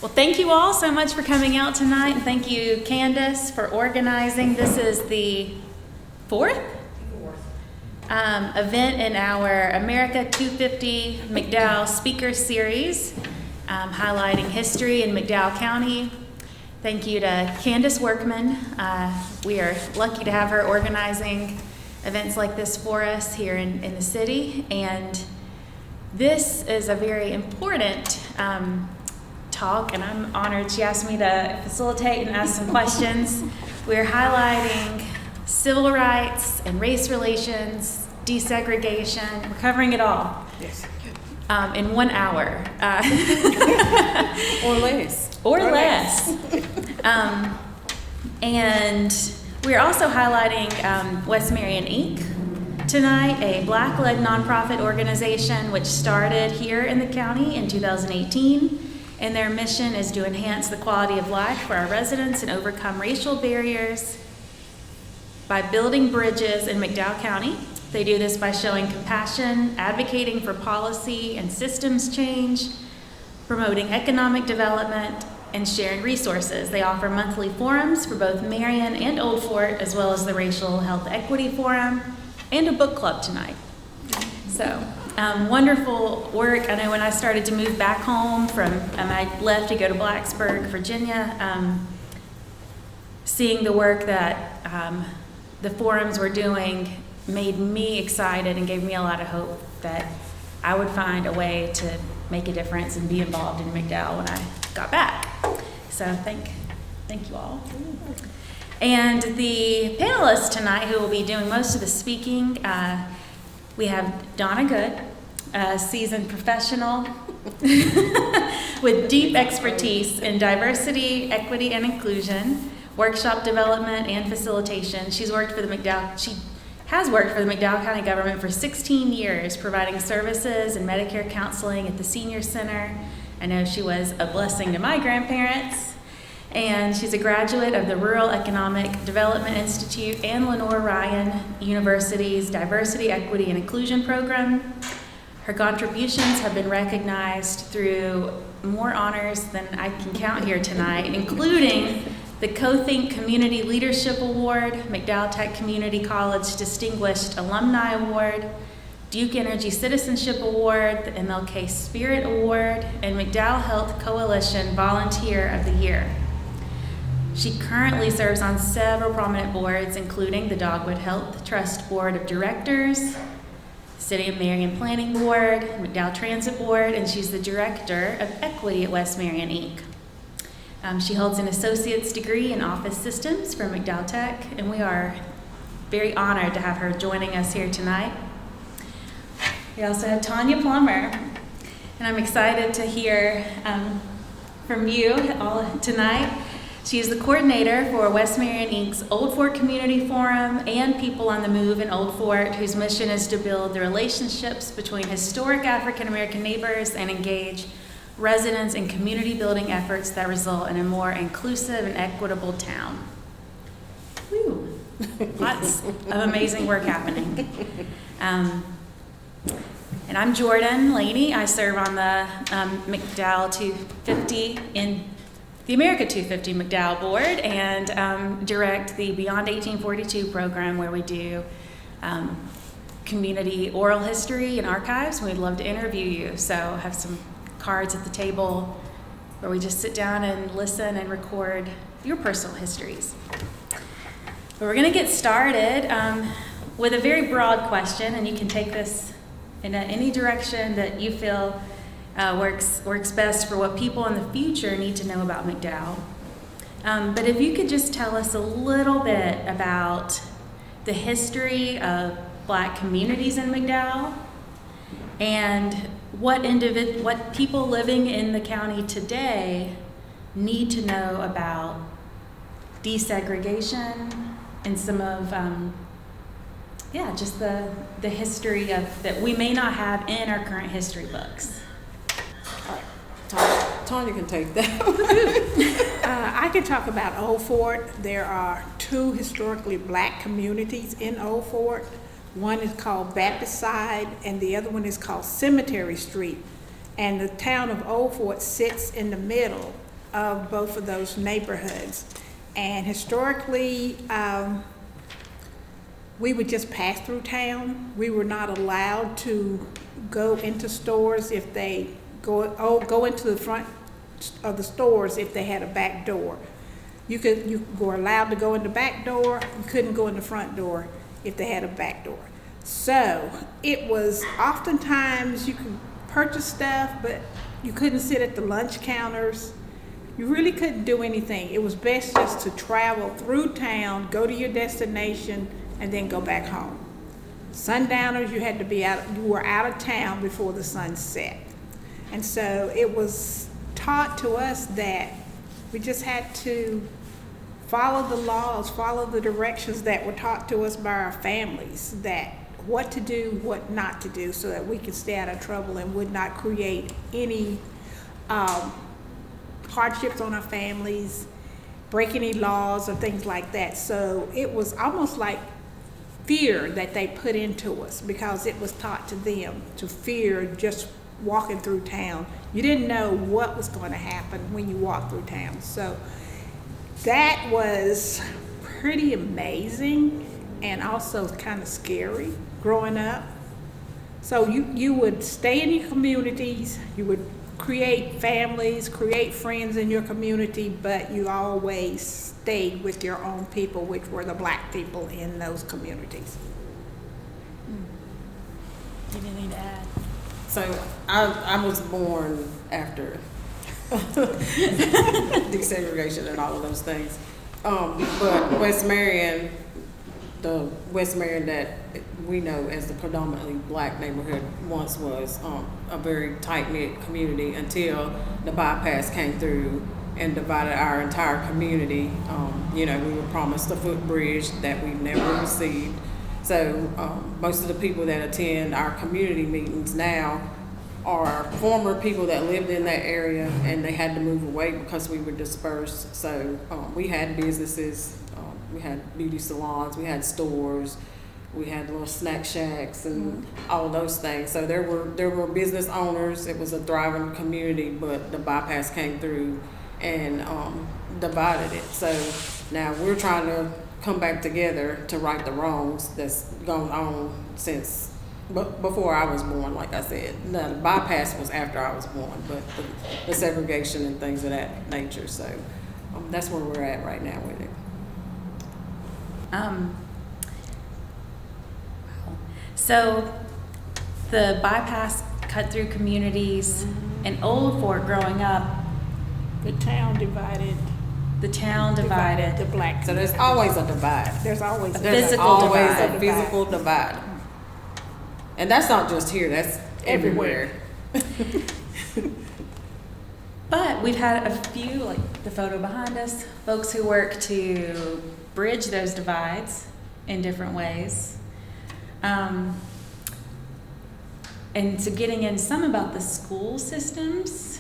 Well, thank you all so much for coming out tonight, and thank you, Candace, for organizing. This is the fourth event in our America 250 McDowell Speaker Series, highlighting history in McDowell County. Thank you to Candace Workman. We are lucky to have her organizing events like this for us here in the city, and this is a very important talk, and I'm honored she asked me to facilitate and ask some questions. We're highlighting civil rights and race relations, desegregation. We're covering it all. Yes. In 1 hour. Or less. Or less. And we're also highlighting West Marion Inc. tonight, a Black-led nonprofit organization which started here in the county in 2018. And their mission is to enhance the quality of life for our residents and overcome racial barriers by building bridges in McDowell County. They do this by showing compassion, advocating for policy and systems change, promoting economic development, and sharing resources. They offer monthly forums for both Marion and Old Fort, as well as the Racial Health Equity Forum and a book club tonight. So, wonderful work. I know when I started to move back home I left to go to Blacksburg, Virginia, seeing the work that the forums were doing made me excited and gave me a lot of hope that I would find a way to make a difference and be involved in McDowell when I got back. So thank you all. And the panelists tonight who will be doing most of the speaking, we have Dawna Goode, a seasoned professional with deep expertise in diversity, equity, and inclusion, workshop development, and facilitation. She has worked for the McDowell County government for 16 years, providing services and Medicare counseling at the Senior Center. I know she was a blessing to my grandparents. And she's a graduate of the Rural Economic Development Institute and Lenore Ryan University's Diversity, Equity, and Inclusion program. Her contributions have been recognized through more honors than I can count here tonight, including the Co-Think Community Leadership Award, McDowell Tech Community College Distinguished Alumni Award, Duke Energy Citizenship Award, the MLK Spirit Award, and McDowell Health Coalition Volunteer of the Year. She currently serves on several prominent boards, including the Dogwood Health Trust Board of Directors, City of Marion Planning Board, McDowell Transit Board, and she's the Director of Equity at West Marion Inc. She holds an associate's degree in office systems from McDowell Tech, and we are very honored to have her joining us here tonight. We also have Tonia Plummer, and I'm excited to hear from you all tonight. She is the coordinator for West Marion Inc.'s Old Fort Community Forum and People on the Move in Old Fort, whose mission is to build the relationships between historic African American neighbors and engage residents in community building efforts that result in a more inclusive and equitable town. Woo. Lots of amazing work happening. And I'm Jordan Laney. I serve on the McDowell 250 in the America 250 McDowell Board and direct the Beyond 1842 program, where we do community oral history and archives. We'd love to interview you. So I have some cards at the table where we just sit down and listen and record your personal histories. But we're going to get started with a very broad question, and you can take this in any direction that you feel works best for what people in the future need to know about McDowell. But if you could just tell us a little bit about the history of Black communities in McDowell and what people living in the county today need to know about desegregation and some of just the history of that we may not have in our current history books. All right, Tonia can take that. I can talk about Old Fort. There are two historically Black communities in Old Fort. One is called Baptist Side, and the other one is called Cemetery Street. And the town of Old Fort sits in the middle. of both of those neighborhoods. And historically, we would just pass through town. We were not allowed to go into stores if they go into the front of the stores if they had a back door. You were allowed to go in the back door. You couldn't go in the front door if they had a back door. So it was oftentimes you could purchase stuff, but you couldn't sit at the lunch counters. You really couldn't do anything. It was best just to travel through town, go to your destination, and then go back home. Sundowners, you had to be out. You were out of town before the sun set, and so it was taught to us that we just had to follow the laws, follow the directions that were taught to us by our families, that what to do, what not to do, so that we could stay out of trouble and would not create any hardships on our families, break any laws or things like that. So it was almost like fear that they put into us, because it was taught to them to fear just walking through town. You didn't know what was going to happen when you walked through town. So that was pretty amazing and also kind of scary growing up. So you would stay in your communities, you would create families, create friends in your community, but you always stayed with your own people, which were the black people in those communities. You didn't need to add. So I was born after desegregation and all of those things. But West Marion, the West Marion that we know as the predominantly black neighborhood, once was a very tight-knit community until the bypass came through and divided our entire community. We were promised a footbridge that we never received. So most of the people that attend our community meetings now are former people that lived in that area, and they had to move away because we were dispersed. So we had businesses, we had beauty salons, we had stores, we had little snack shacks and all of those things. So there were business owners. It was a thriving community, but the bypass came through and divided it. So now we're trying to come back together to right the wrongs that's gone on since before I was born. Like I said, the bypass was after I was born, but the segregation and things of that nature. So that's where we're at right now with it. So the bypass cut through communities. In Old Fort growing up, The town divided. the town divided. the black. So there's always a divide. There's always a There's Physical always divide. a physical divide. And that's not just here, that's everywhere. But we've had a few, like the photo behind us, folks who work to bridge those divides in different ways. And so getting in some about the school systems.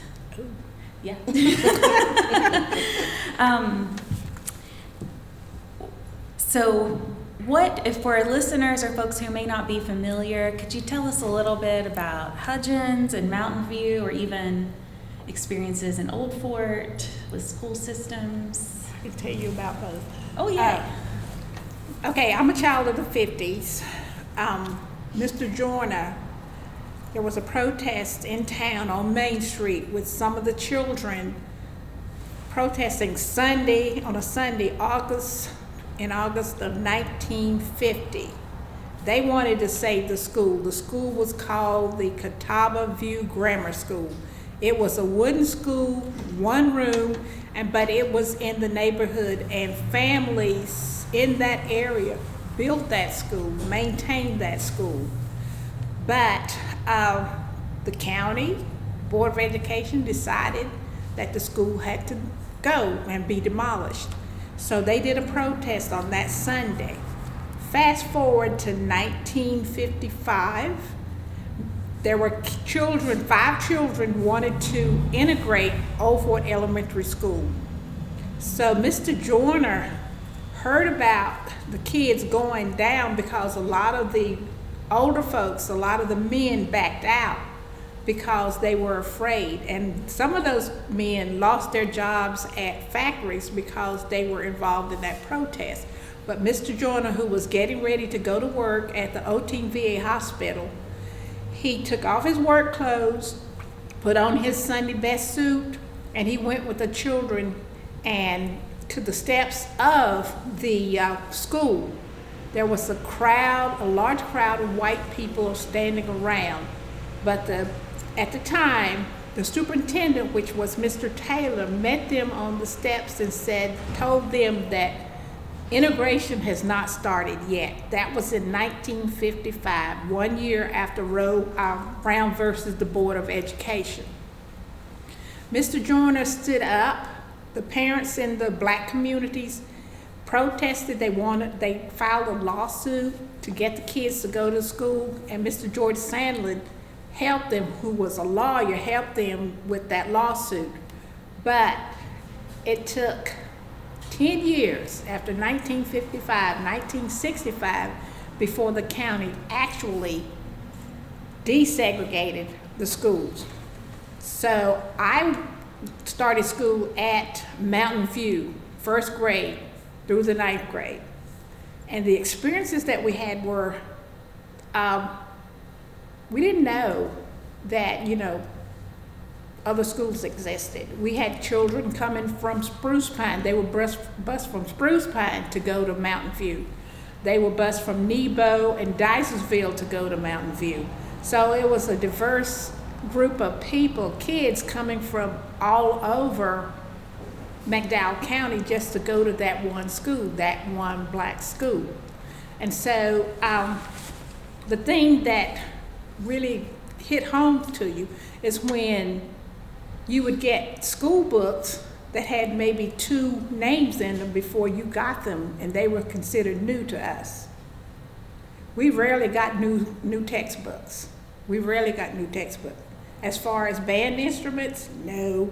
Yeah. So what, if for our listeners or folks who may not be familiar, could you tell us a little bit about Hudgens and Mountain View, or even experiences in Old Fort with school systems? I can tell you about both. Oh, yeah. Okay, I'm a child of the 50s. Mr. Joyner, there was a protest in town on Main Street with some of the children protesting on a Sunday, in August of 1950. They wanted to save the school. The school was called the Catawba View Grammar School. It was a wooden school, one room, but it was in the neighborhood, and families in that area built that school, maintained that school. But the county Board of Education decided that the school had to go and be demolished. So they did a protest on that Sunday. Fast forward to 1955, there were 5 children wanted to integrate Old Fort Elementary School. So Mr. Joyner heard about the kids going down because a lot of the older folks, a lot of the men backed out because they were afraid. And some of those men lost their jobs at factories because they were involved in that protest. But Mr. Joyner, who was getting ready to go to work at the Oteen VA hospital, he took off his work clothes, put on his Sunday best suit, and he went with the children and to the steps of the school. There was a large crowd of white people standing around. But at the time, the superintendent, which was Mr. Taylor, met them on the steps and told them that integration has not started yet. That was in 1955, 1 year after Brown versus the Board of Education. Mr. Joyner stood up. The parents in the black communities protested. They filed a lawsuit to get the kids to go to school, and Mr. George Sandlin helped them, who was a lawyer, helped them with that lawsuit. But it took 10 years after 1955, 1965, before the county actually desegregated the schools. So I started school at Mountain View, first grade through the 9th grade. And the experiences that we had were, we didn't know that, other schools existed. We had children coming from Spruce Pine. They were bused from Spruce Pine to go to Mountain View. They were bused from Nebo and Dicesville to go to Mountain View. So it was a diverse group of people, kids coming from all over McDowell County just to go to that one school, that one black school. And so the thing that really hit home to you is when you would get school books that had maybe 2 names in them before you got them, and they were considered new to us. We rarely got new textbooks. We rarely got new textbooks. As far as band instruments, no.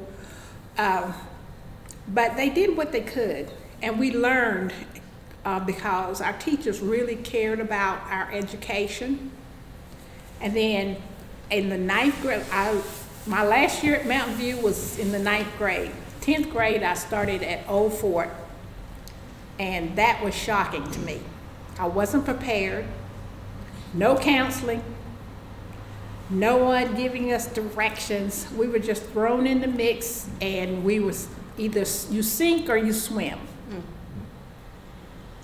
But they did what they could, and we learned because our teachers really cared about our education. And then in the 9th grade, my last year at Mountain View was in the 9th grade. 10th grade, I started at Old Fort, and that was shocking to me. I wasn't prepared. No counseling. No one giving us directions. We were just thrown in the mix, and we was either you sink or you swim.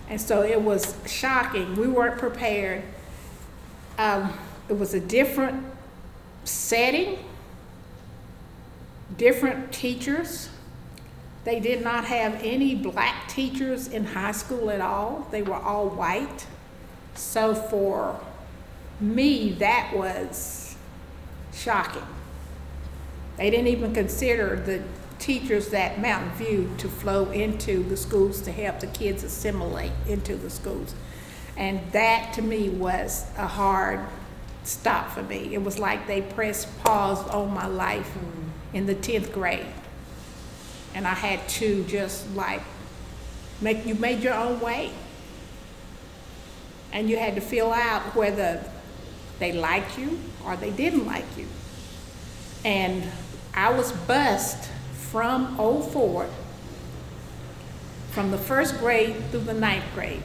And so it was shocking. We weren't prepared. It was a different setting, different teachers. They did not have any black teachers in high school at all. They were all white. So for me, that was shocking. They didn't even consider the teachers at Mountain View to flow into the schools to help the kids assimilate into the schools. And that to me was a hard stop for me. It was like they pressed pause on my life in the 10th grade. And I had to just you made your own way. And you had to feel out whether they liked you or they didn't like you. And I was bused from Old Fort from the 1st grade through the 9th grade.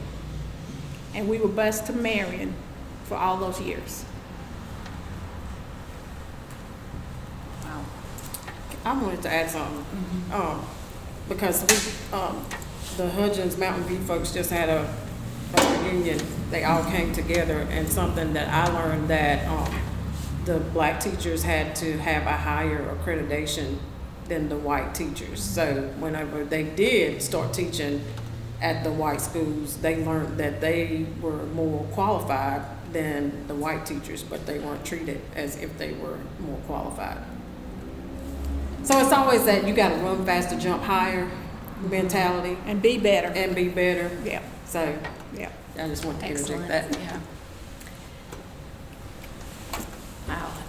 And we were bused to Marion for all those years. Wow. I wanted to add something. Because the Hudgens Mountain View folks just had a reunion. They all came together, and something that I learned that the black teachers had to have a higher accreditation than the white teachers. So whenever they did start teaching at the white schools, they learned that they were more qualified than the white teachers, but they weren't treated as if they were more qualified. So it's always that you got to run faster, jump higher mentality. And be better. And be better. Yeah. So Yeah. I just want to interject Excellent. that. Yeah.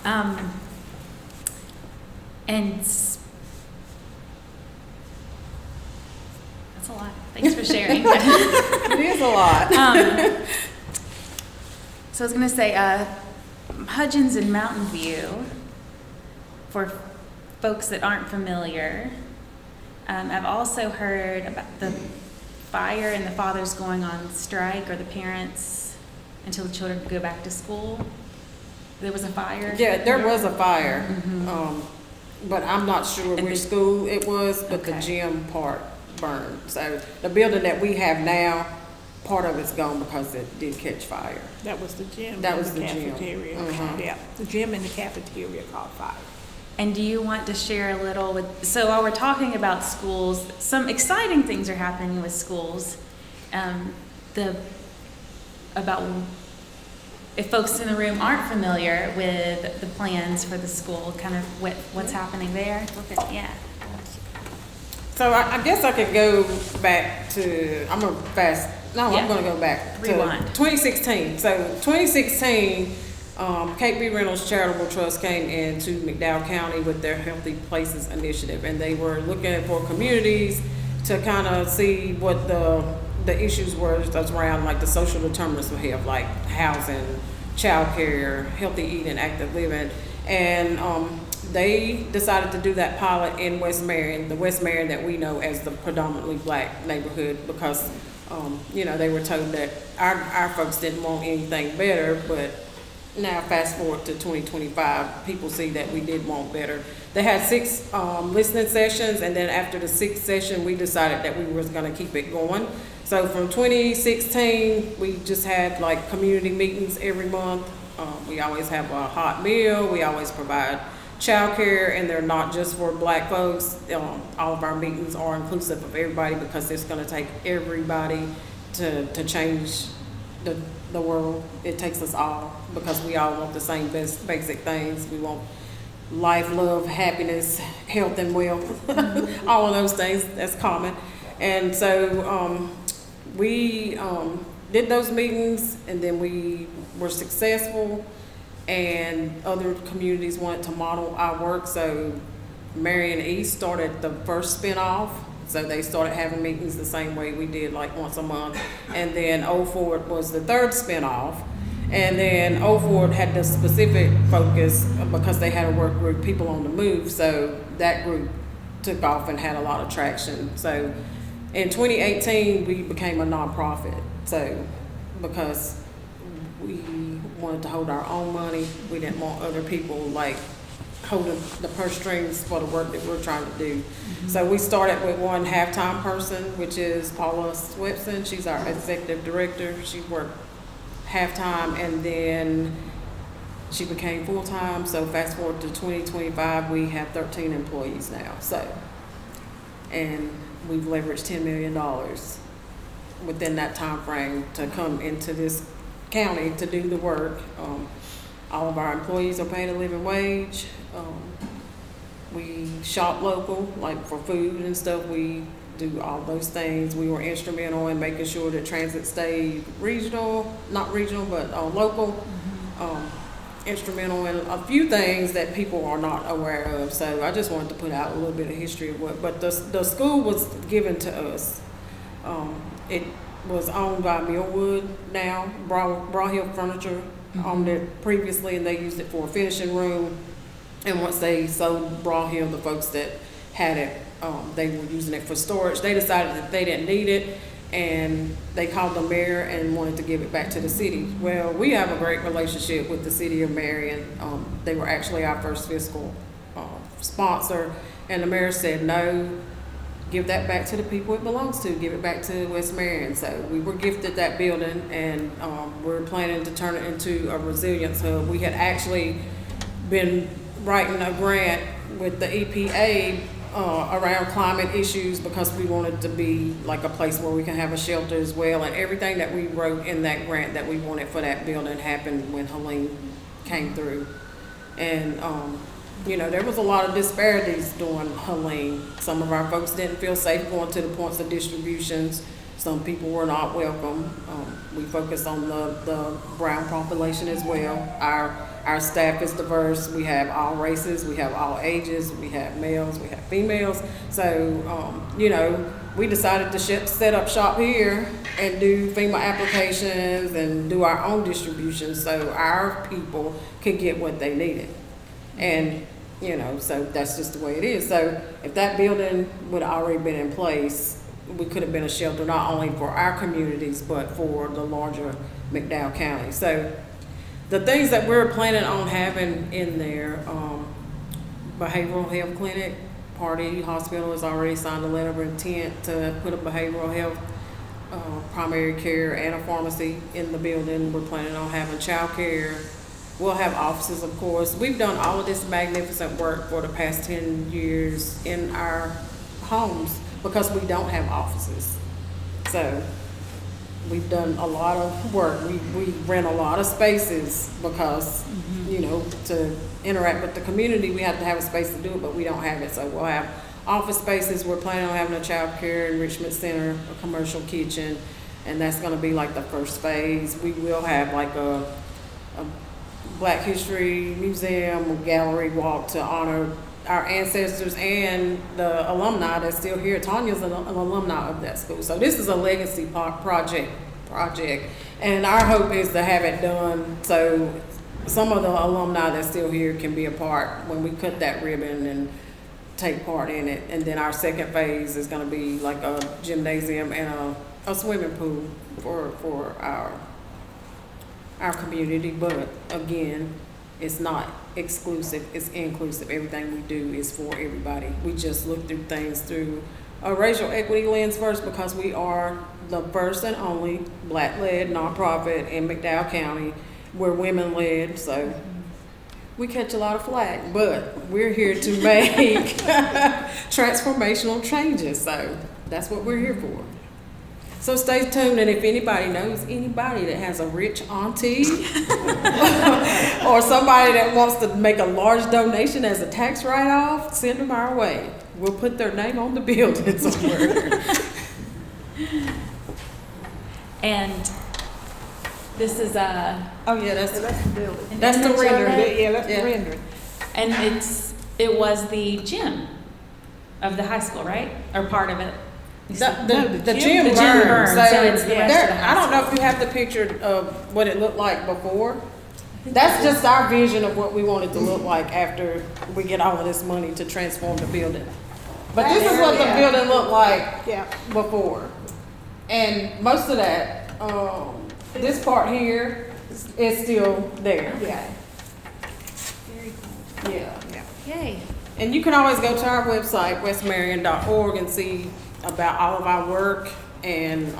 Wow. And that's a lot. Thanks for sharing. It is a lot. So I was going to say, Hudgens and Mountain View, for folks that aren't familiar, I've also heard about the fire and the fathers going on strike, or the parents, until the children could go back to school. There was a fire? Yeah, there was a fire, Mm-hmm. but I'm not sure And which the- school it was, but the Okay. gym part burned. So the building that we have now, part of it's gone because it did catch fire. That was the gym. That and was the gym. cafeteria. Mhm. Yeah, the gym and the cafeteria caught fire. And do you want to share a little with, so while we're talking about schools, some exciting things are happening with schools. About, if folks in the room aren't familiar with the plans for the school, kind of what's happening there? Okay, yeah. So I guess I could go back to, I'm gonna Yeah. go back to Rewind. 2016. So 2016, KB Reynolds Charitable Trust came into McDowell County with their Healthy Places Initiative, and they were looking for communities to kind of see what the issues were that's around, like the social determinants of health, like housing, childcare, healthy eating, active living. And they decided to do that pilot in West Marion, the West Marion that we know as the predominantly black neighborhood, because they were told that our folks didn't want anything better. But now fast forward to 2025, people see that we did want better. They had 6 listening sessions, and then after the 6th session, we decided that we was gonna keep it going. So from 2016, we just had like community meetings every month. We always have a hot meal. We always provide childcare, and they're not just for black folks. All of our meetings are inclusive of everybody, because it's gonna take everybody to change the world. It takes us all, because we all want the same basic things. We want life, love, happiness, health, and wealth. All of those things, that's common. And so we did those meetings, and then we were successful, and other communities wanted to model our work. So Marion East started the first spinoff. So they started having meetings the same way we did, like once a month. And then Old Ford was the third spinoff. And then Old Ford had the specific focus because they had a work group, People on the Move. So that group took off and had a lot of traction. So in 2018, we became a nonprofit. So because we wanted to hold our own money, we didn't want other people like holding the purse strings for the work that we're trying to do. Mm-hmm. So we started with one half-time person, which is Paula Swepson. She's our executive director. She worked half-time, and then she became full-time. So fast forward to 2025, we have 13 employees now. So, and we've leveraged $10 million within that time frame to come into this county to do the work. All of our employees are paid a living wage. We shop local, like for food and stuff. We do all those things. We were instrumental in making sure that transit stayed regional, not regional, but local. Instrumental in a few things that people are not aware of. So I just wanted to put out a little bit of history of what, but the school was given to us. It was owned by Millwood now. Brow Hill Furniture owned it previously, and they used it for a finishing room. And once they sold Brow Hill, the folks that had it, they were using it for storage. They decided that they didn't need it, and they called the mayor and wanted to give it back to the city. Well, we have a great relationship with the city of Marion. They were actually our first fiscal sponsor, and the mayor said, no, give that back to the people it belongs to, give it back to West Marion. So we were gifted that building, and we're planning to turn it into a resilience hub. We had actually been writing a grant with the EPA around climate issues, because we wanted to be like a place where we can have a shelter as well. And everything that we wrote in that grant that we wanted for that building happened when Helene came through. And there was a lot of disparities during Helene. Some of our folks didn't feel safe going to the points of distributions. Some people were not welcome. We focused on the brown population as well. Our staff is diverse. We have all races, we have all ages, we have males, we have females. So, we decided to set up shop here and do FEMA applications and do our own distribution so our people could get what they needed. And You know, so that's just the way it is. So if that building would have already been in place, we could have been a shelter not only for our communities, but for the larger McDowell County. So the things that we're planning on having in there, behavioral health clinic, Party Hospital has already signed a letter of intent to put a behavioral health, primary care and a pharmacy in the building. We're planning on having child care. We'll have offices, of course. We've done all of this magnificent work for the past 10 years in our homes because we don't have offices. So we've done a lot of work. We rent a lot of spaces because, you know, to interact with the community, we have to have a space to do it, but we don't have it. So we'll have office spaces. We're planning on having a child care enrichment center, a commercial kitchen, and that's going to be like the first phase. We will have like a Black History Museum, a gallery walk to honor our ancestors and the alumni that's still here. Tonia's an alumni of that school. So this is a legacy project. And our hope is to have it done so some of the alumni that's still here can be a part when we cut that ribbon and take part in it. And then our second phase is going to be like a gymnasium and a swimming pool for our community. But again, it's not exclusive, it's inclusive. Everything we do is for everybody. We just look through things through a racial equity lens first because we are the first and only Black-led nonprofit in McDowell County. We're women-led, so we catch a lot of flack, but we're here to make transformational changes. So that's what we're here for. So stay tuned, and if anybody knows anybody that has a rich auntie or somebody that wants to make a large donation as a tax write-off, send them our way. We'll put their name on the building somewhere. And this is oh yeah, that's the building. that's the rendering. Yeah, that's the rendering. and it was the gym of the high school, right? Or part of it. The gym burned. burned, so it's the rest of the I don't know house. if you have the picture of what it looked like before. That's just our vision of what we want it to look like after we get all of this money to transform the building. But this is what the building looked like before. And most of that, this part here is still there. Yeah. Yeah. Yay. And you can always go to our website, westmarion.org, and see about all of our work. And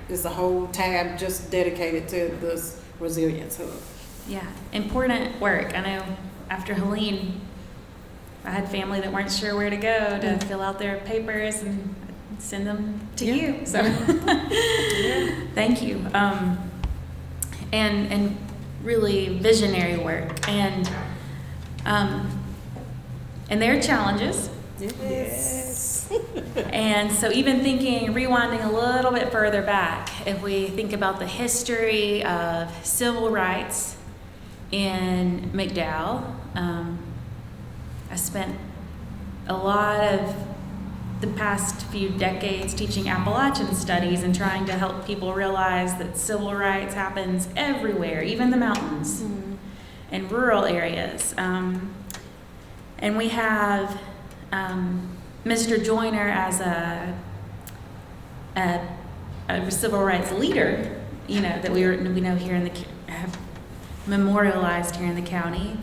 there's a whole tab just dedicated to this Resilience Hub. Yeah, important work. I know after Helene, I had family that weren't sure where to go to fill out their papers and send them to you. So thank you. And really visionary work. And there are challenges. Yes. And so even thinking, rewinding a little bit further back, if we think about the history of civil rights in McDowell, I spent a lot of the past few decades teaching Appalachian studies and trying to help people realize that civil rights happens everywhere, even the mountains and rural areas. And we have Mr. Joyner as a civil rights leader, that we know here in have memorialized here in the county.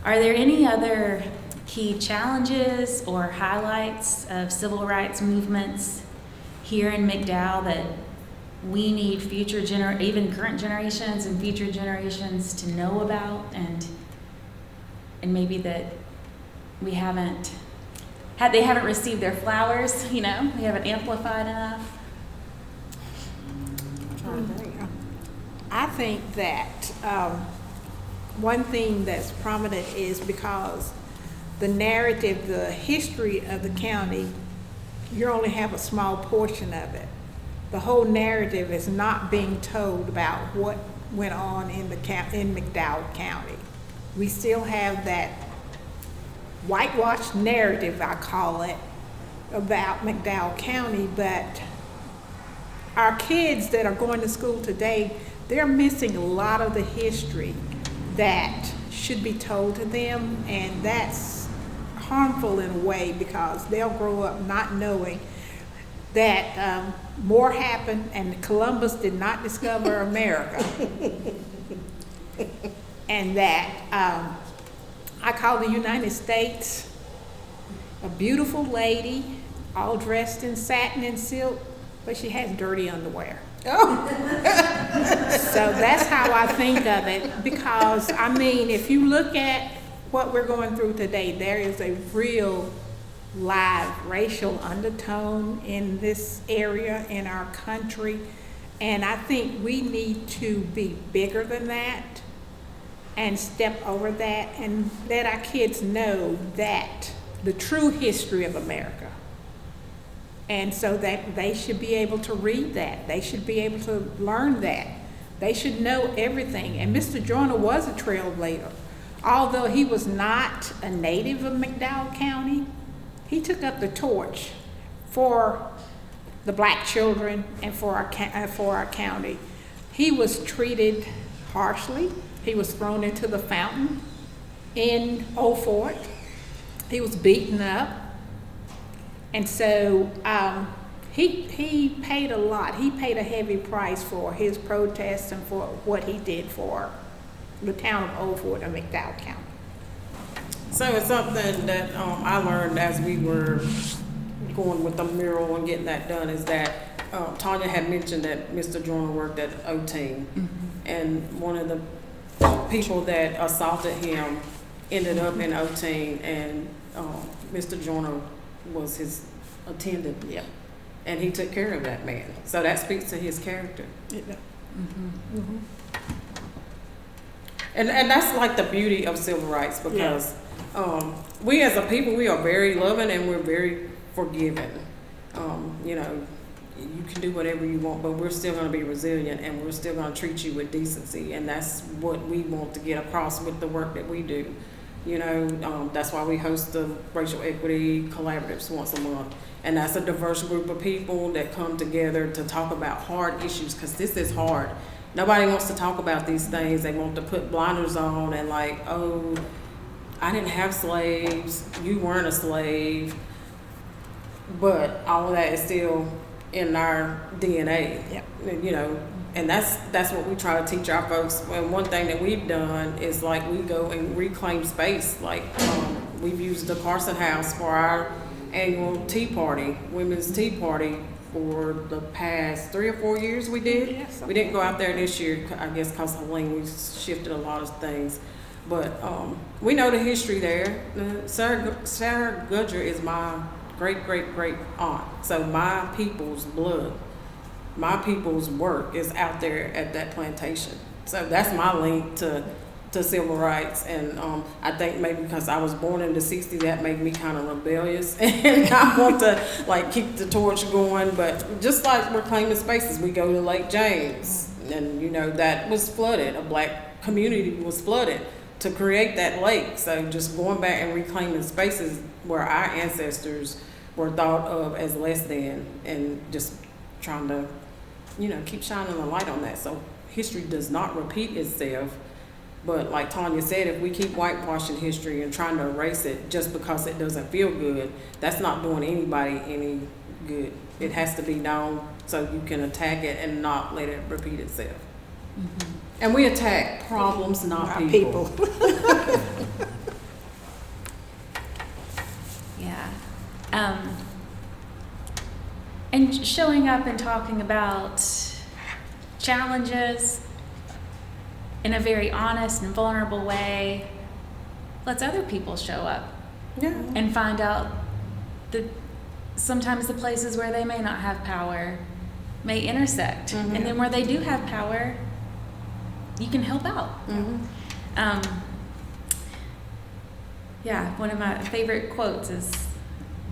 Are there any other key challenges or highlights of civil rights movements here in McDowell that we need even current generations and future generations to know about, and maybe that they haven't received their flowers, we haven't amplified enough? I think that one thing that's prominent is because the narrative, the history of the county, you only have a small portion of it. The whole narrative is not being told about what went on in McDowell County. We still have that whitewashed narrative, I call it, about McDowell County, but our kids that are going to school today, they're missing a lot of the history that should be told to them, and that's harmful in a way because they'll grow up not knowing that more happened and Columbus did not discover America. And that I call the United States a beautiful lady, all dressed in satin and silk, but she has dirty underwear. Oh. So that's how I think of it, because I mean, if you look at what we're going through today, there is a real live racial undertone in this area in our country, and I think we need to be bigger than that and step over that and let our kids know that the true history of America. And so that they should be able to read that. They should be able to learn that. They should know everything. And Mr. Joyner was a trailblazer. Although he was not a native of McDowell County, he took up the torch for the black children and for our county. He was treated harshly. He was thrown into the fountain in Old Fort. He was beaten up. And so he paid a lot. He paid a heavy price for his protests and for what he did for the town of Old Fort and McDowell County. So it's something that I learned as we were going with the mural and getting that done is that Tonia had mentioned that Mr. Joyner worked at O-Team, and one of the people that assaulted him ended up in O-Team, and Mr. Joyner was his attendant. Yeah. And he took care of that man. So that speaks to his character. Yeah. And that's like the beauty of civil rights, because we as a people, we are very loving and we're very forgiving. You know, you can do whatever you want, but we're still going to be resilient and we're still going to treat you with decency. And that's what we want to get across with the work that we do. You know, that's why we host the racial equity collaboratives once a month. And that's a diverse group of people that come together to talk about hard issues, because this is hard. Nobody wants to talk about these things. They want to put blinders on and like, oh, I didn't have slaves, you weren't a slave. But all of that is still in our DNA. Yep. You know, and that's what we try to teach our folks. And one thing that we've done is like we go and reclaim space. Like we've used the Carson House for our annual tea party, women's tea party, for the past 3 or 4 years we did. Yes. We didn't go out there this year, I guess, because Helene, we shifted a lot of things. But we know the history there. Sarah Gudger is my great aunt. So my people's blood, my people's work is out there at that plantation. So that's my link to civil rights. And I think maybe because I was born in the 60s, that made me kind of rebellious. And I want to like keep the torch going. But just like we're claiming spaces, we go to Lake James. And you know, that was flooded. A black community was flooded to create that lake. So just going back and reclaiming spaces where our ancestors were thought of as less than, and just trying to, you know, keep shining a light on that. So history does not repeat itself. But like Tonia said, if we keep whitewashing history and trying to erase it just because it doesn't feel good, that's not doing anybody any good. It has to be known so you can attack it and not let it repeat itself. Mm-hmm. And we attack problems, not people. Yeah. And showing up and talking about challenges in a very honest and vulnerable way lets other people show up. Yeah. And find out that sometimes the places where they may not have power may intersect. Mm-hmm. And then where they do have power, you can help out. Mm-hmm. Yeah, one of my favorite quotes is,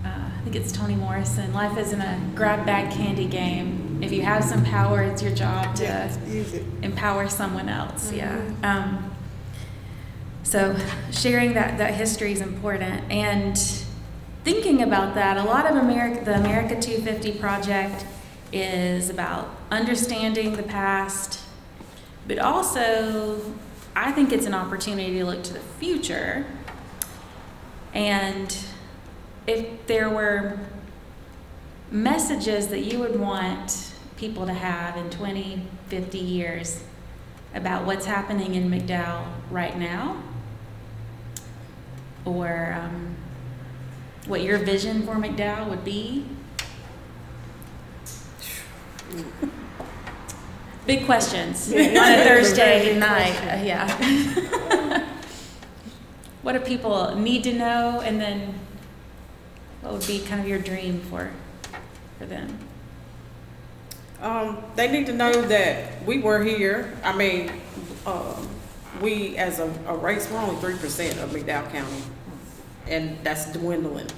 I think it's Toni Morrison, life isn't a grab bag candy game. If you have some power, it's your job to empower someone else. Mm-hmm. Yeah. So sharing that history is important. And thinking about that, a lot of the America 250 project is about understanding the past, but also I think it's an opportunity to look to the future. And if there were messages that you would want people to have in 20, 50 years about what's happening in McDowell right now, or what your vision for McDowell would be? Big questions on a Thursday night. Yeah. What do people need to know, and then what would be kind of your dream for them? They need to know that we were here. I mean, we as a race, we're only 3% of McDowell County, and that's dwindling.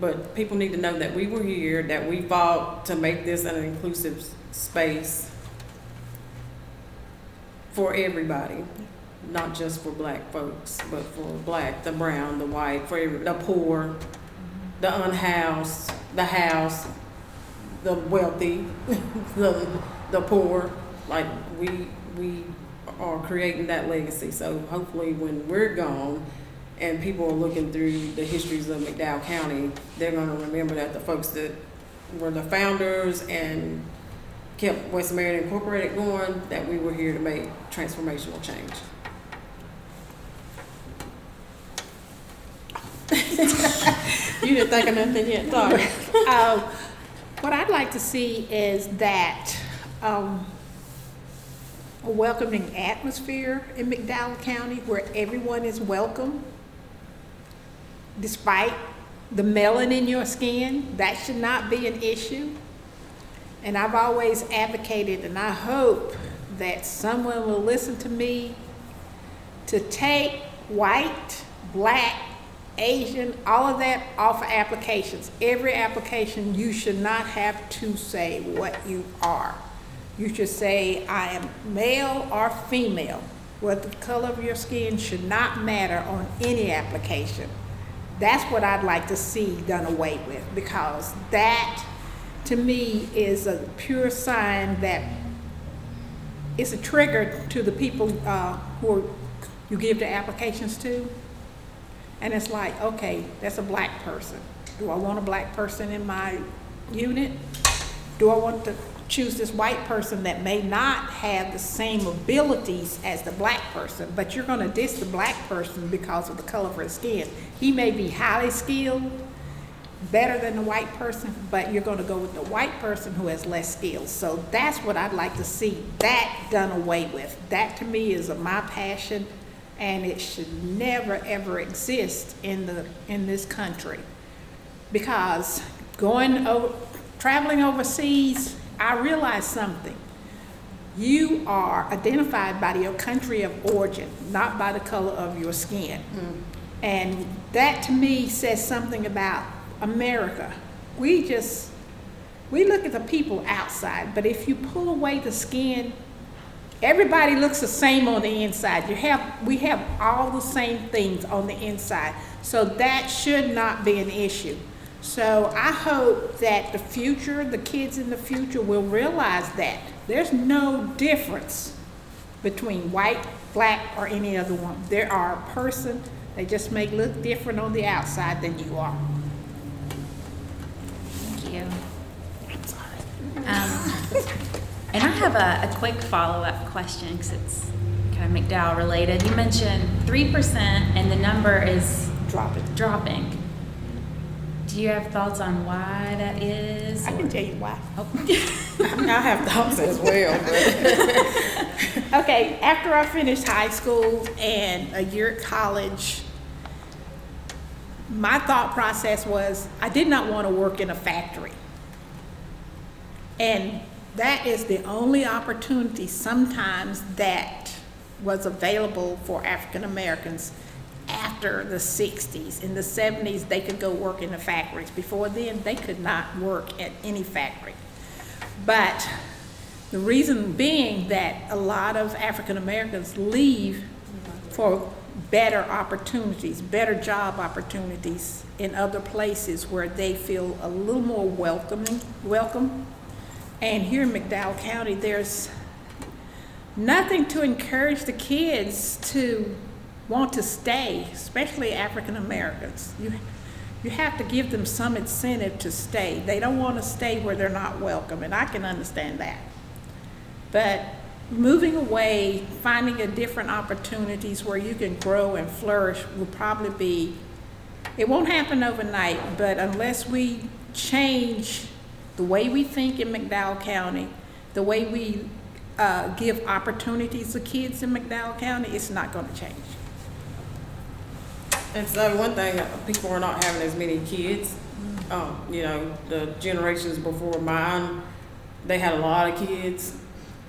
But people need to know that we were here, that we fought to make this an inclusive space for everybody, not just for black folks, but for black, the brown, the white, for the poor, the unhoused, the housed, the wealthy, the poor. Like we are creating that legacy. So hopefully when we're gone and people are looking through the histories of McDowell County, they're going to remember that the folks that were the founders and kept West Marion Incorporated going, that we were here to make transformational change. You didn't think of nothing yet, sorry. What I'd like to see is that a welcoming atmosphere in McDowell County where everyone is welcome, despite the melanin in your skin. That should not be an issue. And I've always advocated, and I hope that someone will listen to me, to take white, black, Asian, all of that off of applications. Every application, you should not have to say what you are. You should say, I am male or female. What the color of your skin should not matter on any application. That's what I'd like to see done away with, because that, to me, is a pure sign that it's a trigger to the people who you give the applications to. And it's like, okay, that's a black person. Do I want a black person in my unit? Do I want to choose this white person that may not have the same abilities as the black person, but you're going to diss the black person because of the color of his skin? He may be highly skilled, better than the white person, but you're going to go with the white person who has less skills. So that's what I'd like to see, that done away with. That to me is my passion, and it should never ever exist in this country. Because traveling overseas, I realized something. You are identified by your country of origin, not by the color of your skin. And that to me says something about America. We look at the people outside, but if you pull away the skin, everybody looks the same on the inside. We have all the same things on the inside. So that should not be an issue. So I hope that the kids in the future will realize that there's no difference between white, black, or any other one. There are a person, they just may look different on the outside than you are. Thank you. I'm sorry. And I have a quick follow-up question, because it's kind of McDowell related. You mentioned 3% and the number is dropping. Do you have thoughts on why that is? I can tell you why. Oh. I have thoughts as well. But Okay, after I finished high school and a year at college, my thought process was I did not want to work in a factory. And that is the only opportunity sometimes that was available for African Americans after the 60s. In the 70s, they could go work in the factories. Before then, they could not work at any factory. But the reason being that a lot of African Americans leave for better opportunities, better job opportunities in other places where they feel a little more welcome. And here in McDowell County, there's nothing to encourage the kids to want to stay, especially African Americans. You have to give them some incentive to stay. They don't want to stay where they're not welcome, and I can understand that. But moving away, finding a different opportunities where you can grow and flourish will probably be, it won't happen overnight, but unless we change the way we think in McDowell County, the way we give opportunities to kids in McDowell County, it's not going to change. And so one thing, people are not having as many kids. You know, the generations before mine, they had a lot of kids,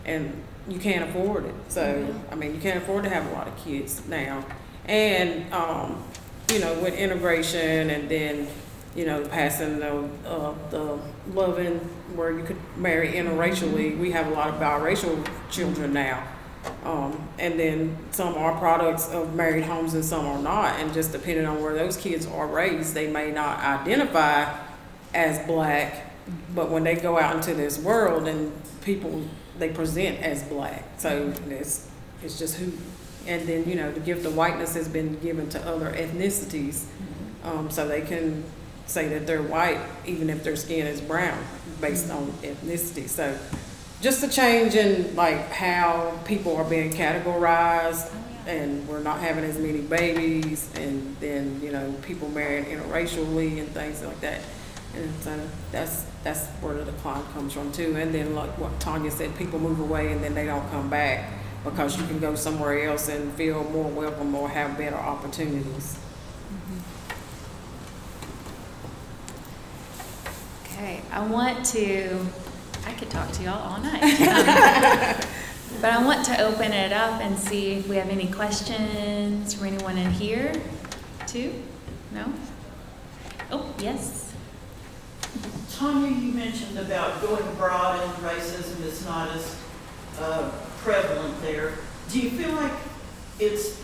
and you can't afford it. So, I mean, you can't afford to have a lot of kids now. And, you know, with integration and then, you know, passing the loving where you could marry interracially, we have a lot of biracial children now. And then some are products of married homes and some are not. And just depending on where those kids are raised, they may not identify as black, but when they go out into this world and people, they present as black. So it's just who. And then, you know, the gift of whiteness has been given to other ethnicities, so they can say that they're white even if their skin is brown based on ethnicity. So just a change in like how people are being categorized, and we're not having as many babies, and then, you know, people marrying interracially and things like that. And so that's where the decline comes from too. And then like what Tonia said, people move away and then they don't come back because you can go somewhere else and feel more welcome or have better opportunities. Okay, I could talk to y'all all night. But I want to open it up and see if we have any questions from anyone in here, too? No? Oh, yes. Tonia, you mentioned about going abroad and racism is not as prevalent there. Do you feel like it's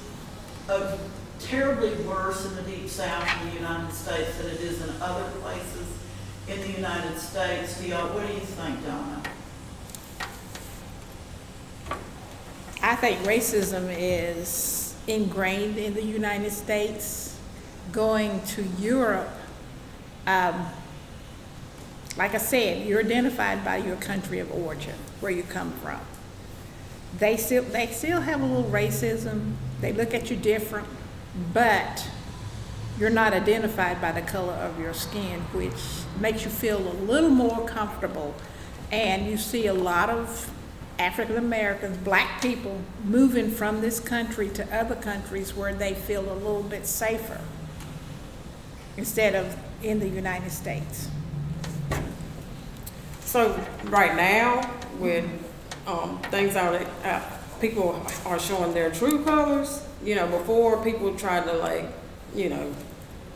terribly worse in the Deep South in the United States than it is in other places in the United States? What do you think, Dawna? I think racism is ingrained in the United States. Going to Europe, like I said, you're identified by your country of origin, where you come from. They still have a little racism. They look at you different, but you're not identified by the color of your skin, which makes you feel a little more comfortable. And you see a lot of African Americans, black people, moving from this country to other countries where they feel a little bit safer instead of in the United States. So right now, with things out, people are showing their true colors. You know, before people tried to like, you know,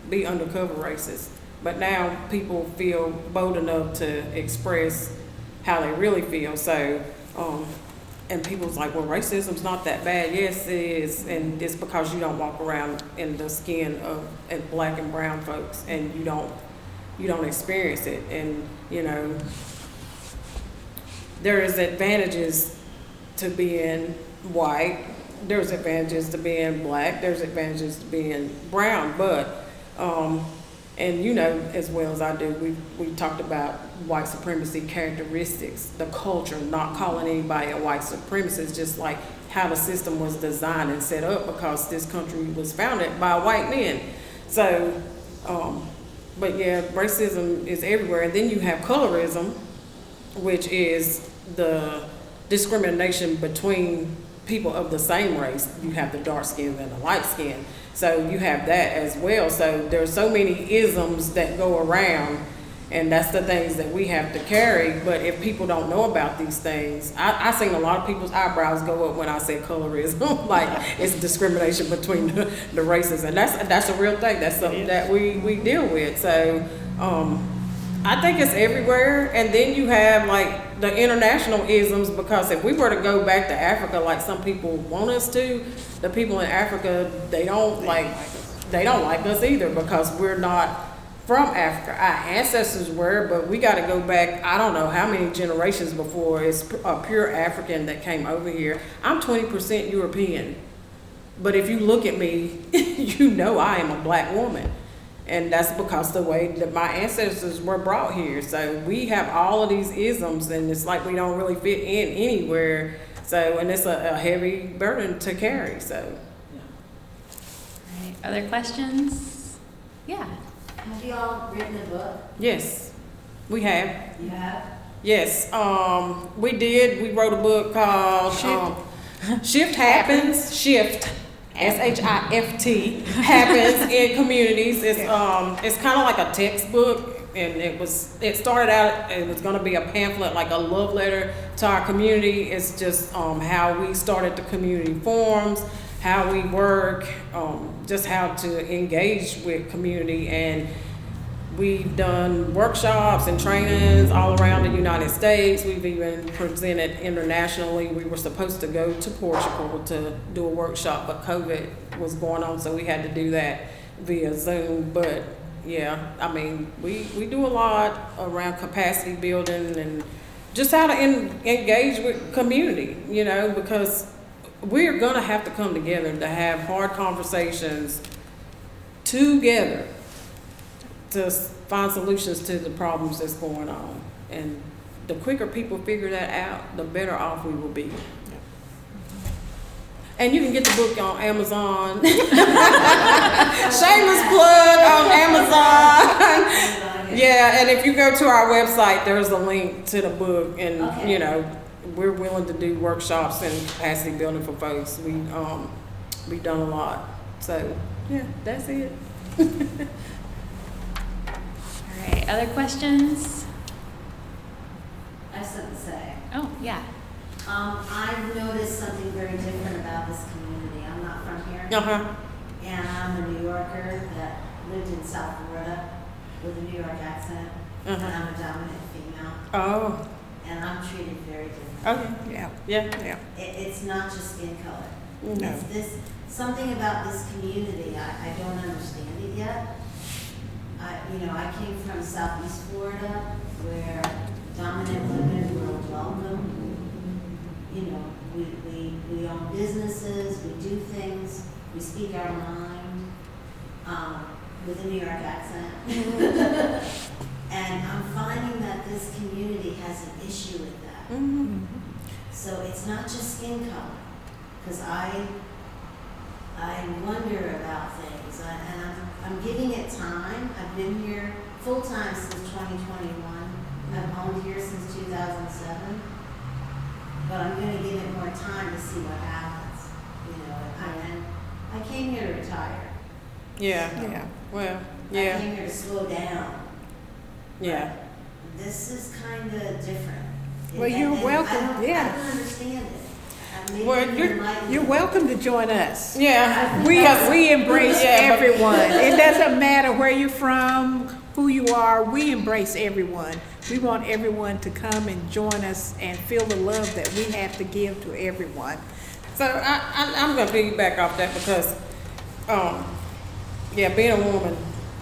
be undercover racist, but now people feel bold enough to express how they really feel. So, and people's like, well, racism's not that bad. Yes, it is, and it's because you don't walk around in the skin of black and brown folks, and you don't experience it. And you know, there is advantages to being white. There's advantages to being black. There's advantages to being brown. But, and you know as well as I do, we talked about white supremacy characteristics, the culture, not calling anybody a white supremacist, just like how the system was designed and set up because this country was founded by white men. So, but yeah, racism is everywhere. And then you have colorism, which is the discrimination between people of the same race. You have the dark skin and the light skin. So you have that as well. So there's so many isms that go around, and that's the things that we have to carry. But if people don't know about these things, I seen a lot of people's eyebrows go up when I say colorism, like it's discrimination between the races, and that's a real thing. That's something that we deal with. So I think it's everywhere. And then you have like the international isms, because if we were to go back to Africa like some people want us to, the people in Africa, they don't like us either, because we're not from Africa. Our ancestors were, but we got to go back, I don't know how many generations before it's a pure African that came over here. I'm 20% European, but if you look at me, you know I am a black woman. And that's because the way that my ancestors were brought here. So we have all of these isms, and it's like we don't really fit in anywhere. So, and it's a heavy burden to carry, so. All right, other questions? Yeah. Have you all written a book? Yes, we have. You have? Yes, we did. We wrote a book called Shift Happens. Shift, SHIFT, happens in communities. It's kind of like a textbook, and it started out, it was going to be a pamphlet, like a love letter to our community. It's just how we started the community forums, how we work, just how to engage with community. And we've done workshops and trainings all around the United States. We've even presented internationally. We were supposed to go to Portugal to do a workshop, but COVID was going on, so we had to do that via Zoom. But yeah, I mean, we do a lot around capacity building and just how to engage with community, you know, because we're gonna have to come together to have hard conversations together to find solutions to the problems that's going on. And the quicker people figure that out, the better off we will be. And you can get the book on Amazon. Shameless plug on Amazon. Yeah, and if you go to our website, there's a link to the book. And Okay. you know, we're willing to do workshops and capacity building for folks. We've done a lot. So yeah, that's it. All right, other questions? I have something to say. Oh, yeah. I've noticed something very different about this community. I'm not from here. Uh-huh. And I'm a New Yorker that lived in South Florida with a New York accent. And I'm a dominant female. Oh, And I'm treated very different. okay. Yeah, Yeah. It's not just skin color. no. It's this, something about this community, I don't understand it yet. I came from Southeast Florida where dominant women were welcome. You know, we own businesses, we do things, we speak our mind, with a New York accent. And I'm finding that this community has an issue with that. Mm-hmm. So it's not just skin color, because I wonder about things, and I'm giving it time. I've been here full-time since 2021. I've owned here since 2007. But I'm gonna give it more time to see what happens, you know, and I came here to retire. Yeah. Yeah. Well, I yeah. came here to slow down. Yeah. This is kinda different. Well, you're And welcome, yeah. I don't understand it. Maybe Well, you you're- enlighten You're me. welcome to join us. Yeah. We embrace Yeah, but- everyone. It doesn't matter where you're from, who you are, we embrace everyone. We want everyone to come and join us and feel the love that we have to give to everyone. So I'm gonna piggyback off that because, yeah, being a woman,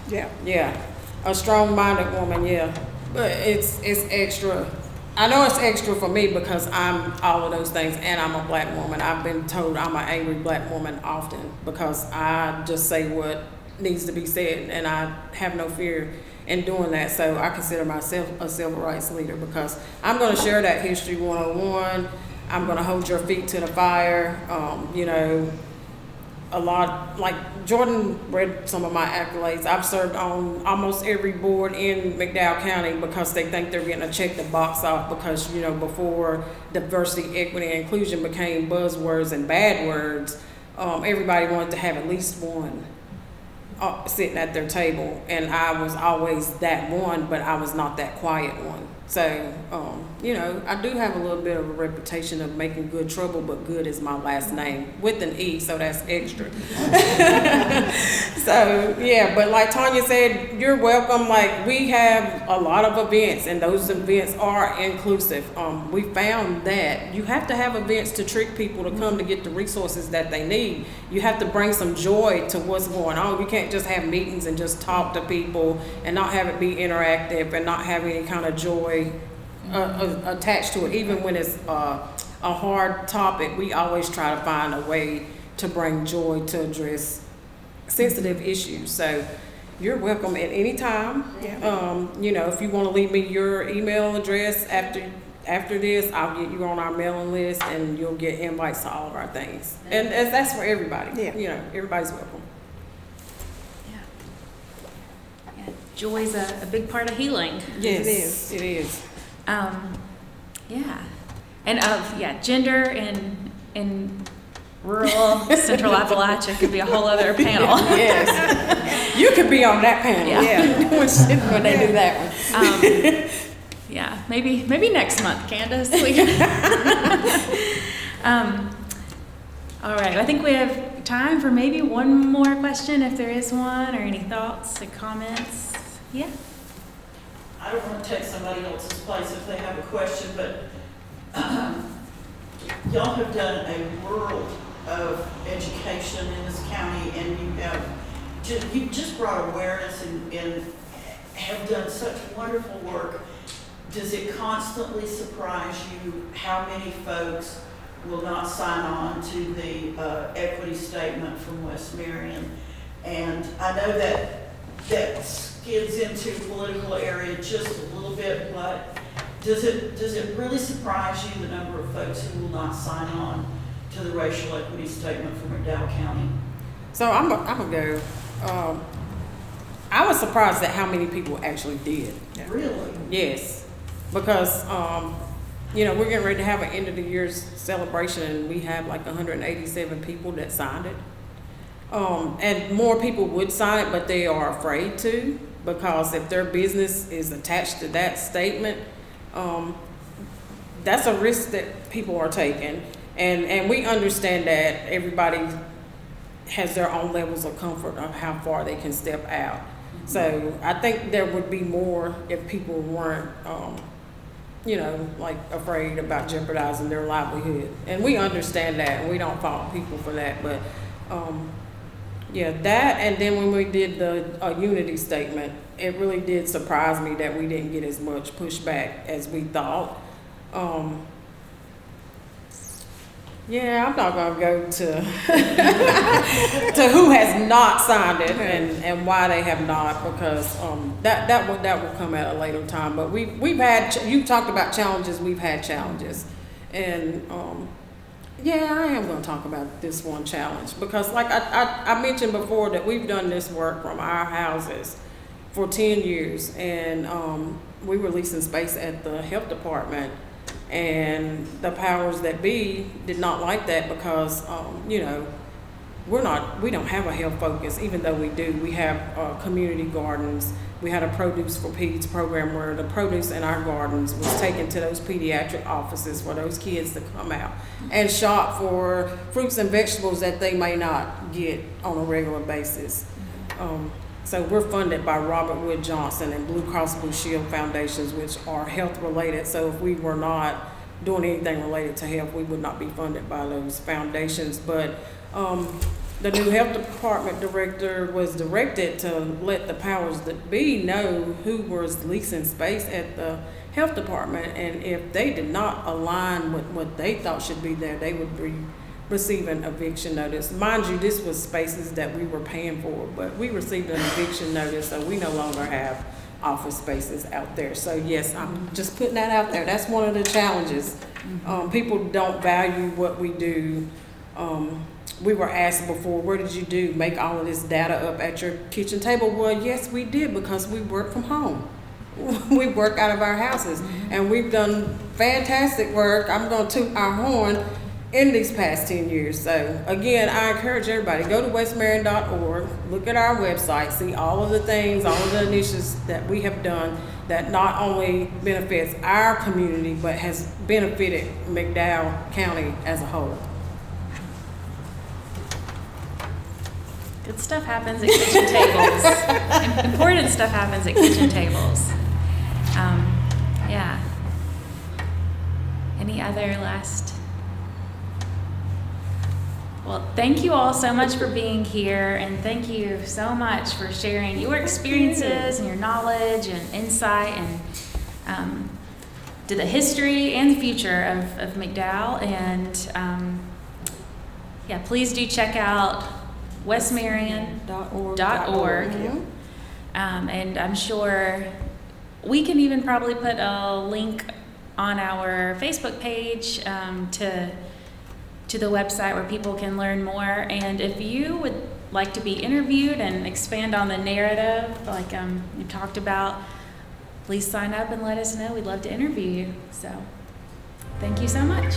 Yeah. yeah, a strong-minded woman, yeah, but it's extra. I know it's extra for me because I'm all of those things, and I'm a black woman. I've been told I'm an angry black woman often because I just say what needs to be said, and I have no fear in doing that. So I consider myself a civil rights leader because I'm going to share that history 101. I'm going to hold your feet to the fire. You know, a lot, like Jordan read some of my accolades. I've served on almost every board in McDowell County because they think they're getting to check the box off because, you know, before diversity, equity, and inclusion became buzzwords and bad words, everybody wanted to have at least one sitting at their table, and I was always that one, but I was not that quiet one. So, you know, I do have a little bit of a reputation of making good trouble, but good is my last name with an E, so that's extra. So, yeah, but like Tonia said, you're welcome. Like, we have a lot of events, and those events are inclusive. We found that you have to have events to trick people to come to get the resources that they need. You have to bring some joy to what's going on. You can't just have meetings and just talk to people and not have it be interactive and not have any kind of joy attached to it. Even when it's a hard topic, we always try to find a way to bring joy to address sensitive issues. So you're welcome at any time. You know, if you want to leave me your email address after this, I'll get you on our mailing list and you'll get invites to all of our things. And that's for everybody. Yeah. You know, everybody's welcome. Yeah, joy's a big part of healing. Yes, it is. Yeah, and gender in rural Central Appalachia could be a whole other panel. Yes, you could be on that panel. Yeah. When they do that one. Yeah, maybe next month, Candace. All right, I think we have time for maybe one more question, if there is one, or any thoughts or comments. Yeah. I don't want to take somebody else's place if they have a question, but y'all have done a world of education in this county, and you just brought awareness and have done such wonderful work. Does it constantly surprise you how many folks will not sign on to the equity statement from West Marion? And I know that skids into political area just a little bit, but does it really surprise you the number of folks who will not sign on to the racial equity statement from McDowell County? So I'm gonna go. I was surprised at how many people actually did. Really? Yes, because you know, we're getting ready to have an end of the year celebration, and we have like 187 people that signed it. And more people would sign it, but they are afraid to, because if their business is attached to that statement, that's a risk that people are taking. And we understand that everybody has their own levels of comfort of how far they can step out. So I think there would be more if people weren't, you know, like afraid about jeopardizing their livelihood. And we understand that, and we don't fault people for that. But yeah, that, and then when we did the unity statement, it really did surprise me that we didn't get as much pushback as we thought. Yeah, I'm not gonna go to to who has not signed it and why they have not, because that will come at a later time. But we've had, you talked about challenges, we've had challenges, and yeah, I am going to talk about this one challenge, because like I mentioned before, that we've done this work from our houses for 10 years, and we were leasing space at the health department, and the powers that be did not like that, because you know, we don't have a health focus, even though we do. We have community gardens. We had a produce for peds program where the produce in our gardens was taken to those pediatric offices for those kids to come out and shop for fruits and vegetables that they may not get on a regular basis. So we're funded by Robert Wood Johnson and Blue Cross Blue Shield foundations, which are health related. So if we were not doing anything related to health, we would not be funded by those foundations. But the new health department director was directed to let the powers that be know who was leasing space at the health department, and if they did not align with what they thought should be there, they would be receiving eviction notice. Mind you, this was spaces that we were paying for, but we received an eviction notice, so we no longer have office spaces out there. So yes, I'm just putting that out there. That's one of the challenges. People don't value what we do. We were asked before, where did you do? Make all of this data up at your kitchen table? Well, yes, we did, because we work from home. We work out of our houses, and we've done fantastic work. I'm going to toot our horn. in these past 10 years. So again, I encourage everybody, go to westmarion.org, look at our website, see all of the things, all of the initiatives that we have done that not only benefits our community, but has benefited McDowell County as a whole. Good stuff happens at kitchen tables. Important stuff happens at kitchen tables. Yeah. Any other last? Well, thank you all so much for being here, and thank you so much for sharing your experiences and your knowledge and insight and to the history and the future of McDowell. And yeah, please do check out westmarion.org. And I'm sure we can even probably put a link on our Facebook page to the website where people can learn more. And if you would like to be interviewed and expand on the narrative like you talked about, please sign up and let us know. We'd love to interview you. So thank you so much.